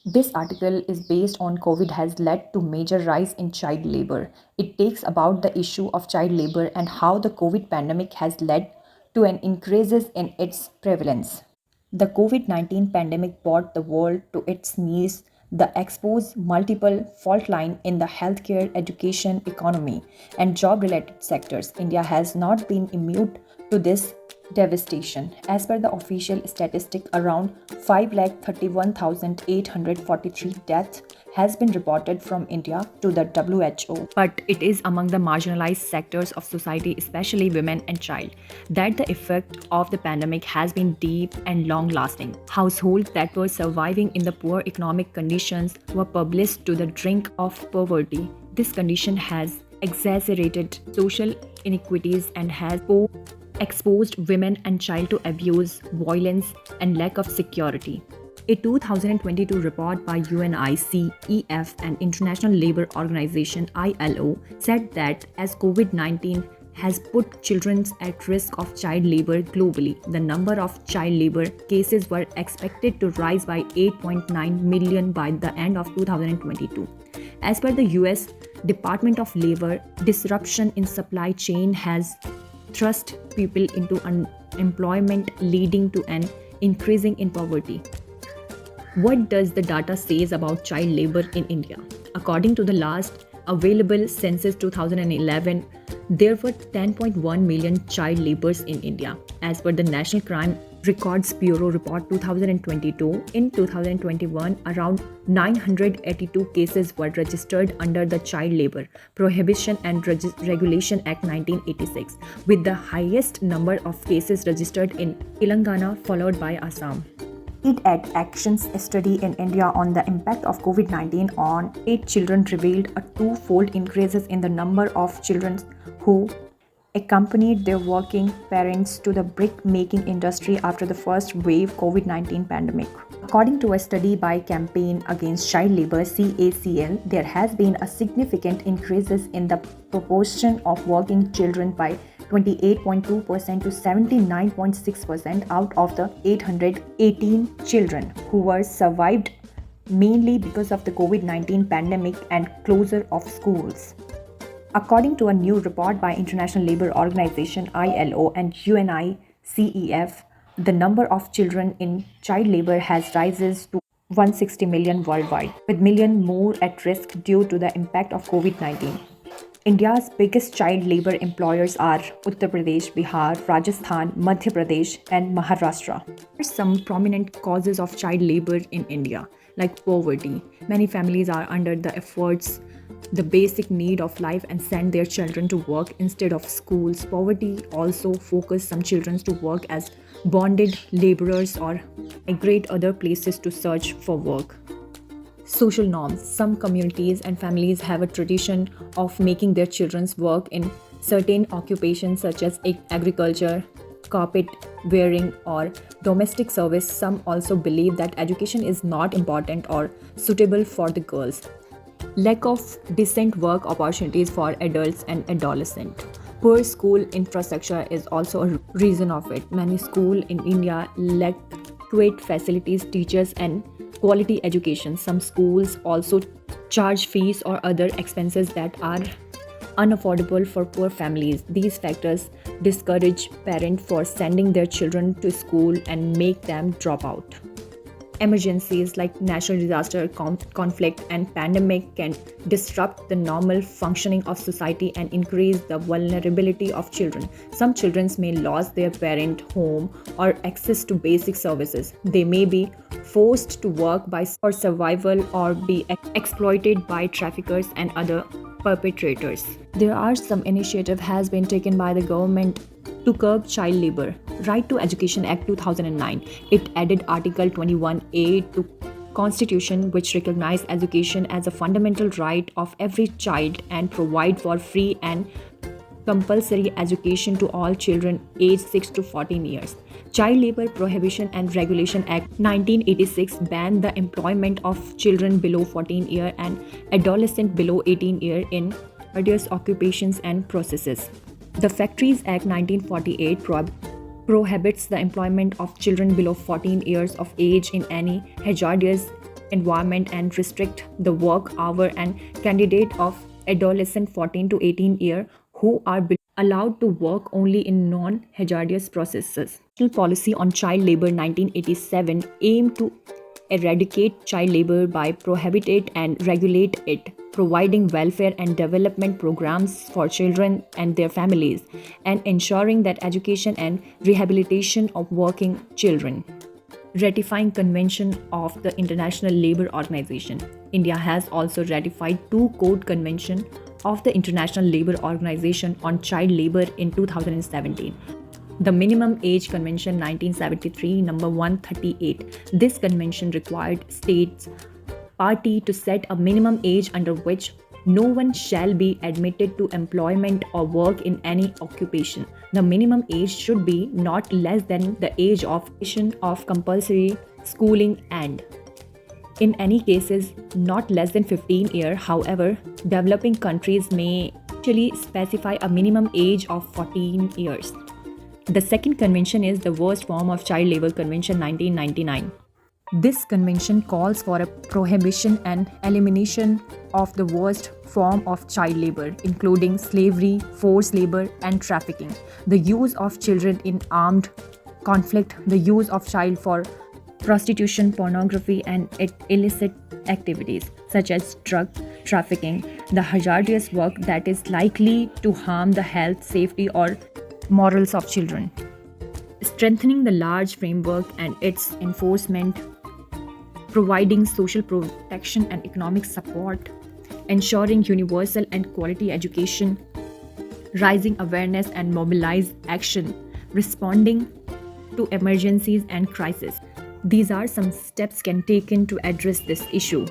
This article is based on COVID has led to major rise in child labor. It takes about the issue of child labor and how the COVID pandemic has led to an increases in its prevalence. The COVID-19 pandemic brought the world to its knees, the exposed multiple fault line in the healthcare, education, economy, and job-related sectors. India has not been immune to this devastation. As per the official statistic, around 5,31,843 deaths has been reported from India to the WHO. But it is among the marginalized sectors of society, especially women and child, that the effect of the pandemic has been deep and long lasting. Households that were surviving in the poor economic conditions were published to the brink of poverty. This condition has exacerbated social inequities and has exposed women and child to abuse, violence, and lack of security. A 2022 report by UNICEF and International Labour Organization ILO said that as COVID-19 has put children at risk of child labor globally, the number of child labor cases were expected to rise by 8.9 million by the end of 2022. As per the US Department of Labor, disruption in supply chain has thrust people into unemployment, leading to an increasing in poverty. What does the data says about child labor in India? According to the last available census 2011, there were 10.1 million child laborers in India. As per the National Crime Records Bureau report 2022, in 2021, around 982 cases were registered under the Child Labor Prohibition and Regulation Act 1986, with the highest number of cases registered in Telangana, followed by Assam. Ed Actions study in India on the impact of COVID-19 on 8 children revealed a twofold increases in the number of children who accompanied their working parents to the brick-making industry after the first wave COVID-19 pandemic. According to a study by Campaign Against Child Labor (CACL), there has been a significant increases in the proportion of working children by 28.2% to 79.6% out of the 818 children who were survived mainly because of the COVID-19 pandemic and closure of schools. According to a new report by International Labour Organization ILO and UNICEF, the number of children in child labor has rises to 160 million worldwide, with million more at risk due to the impact of COVID-19. India's biggest child labor employers are Uttar Pradesh, Bihar, Rajasthan, Madhya Pradesh, and Maharashtra. There are some prominent causes of child labor in India, like poverty. Many families are under the efforts the basic need of life and send their children to work instead of schools. Poverty also forces some children to work as bonded laborers or migrate other places to search for work. Social norms. Some communities and families have a tradition of making their children work in certain occupations such as agriculture, carpet wearing, or domestic service. Some also believe that education is not important or suitable for the girls. Lack of decent work opportunities for adults and adolescents. Poor school infrastructure is also a reason of it. Many schools in India lack adequate facilities, teachers, and quality education. Some schools also charge fees or other expenses that are unaffordable for poor families. These factors discourage parents for sending their children to school and make them drop out. Emergencies like natural disaster, conflict, and pandemic can disrupt the normal functioning of society and increase the vulnerability of children. Some children may lose their parent, home, or access to basic services. They may be forced to work for survival or be exploited by traffickers and other perpetrators. There are some initiative has been taken by the government to curb child labor. Right to Education Act 2009. It added Article 21A to Constitution, which recognized education as a fundamental right of every child and provide for free and compulsory education to all children aged 6 to 14 years. Child Labor Prohibition and Regulation Act 1986 banned the employment of children below 14 years and adolescents below 18 years in various occupations and processes. The Factories Act 1948 prohibits the employment of children below 14 years of age in any hazardous environment and restrict the work hour and candidate of adolescent 14 to 18 year who are allowed to work only in non-hazardous processes. National Policy on Child Labor 1987 aimed to eradicate child labor by prohibit and regulate it, providing welfare and development programs for children and their families, and ensuring that education and rehabilitation of working children. Ratifying Convention of the International Labour Organization. India has also ratified two Code Convention of the International Labour Organization on Child Labour in 2017. The Minimum Age Convention 1973 number 138. This convention required states party to set a minimum age under which no one shall be admitted to employment or work in any occupation. The minimum age should be not less than the age of compulsory schooling and, in any cases, not less than 15 years. However, developing countries may actually specify a minimum age of 14 years. The second convention is the Worst Form of Child Labor Convention 1999. This convention calls for a prohibition and elimination of the worst form of child labor, including slavery, forced labor, and trafficking, the use of children in armed conflict, the use of child for prostitution, pornography, and illicit activities such as drug trafficking, the hazardous work that is likely to harm the health, safety, or morals of children. Strengthening the large framework and its enforcement, providing social protection and economic support, ensuring universal and quality education, raising awareness and mobilize action, responding to emergencies and crises. These are some steps can taken to address this issue.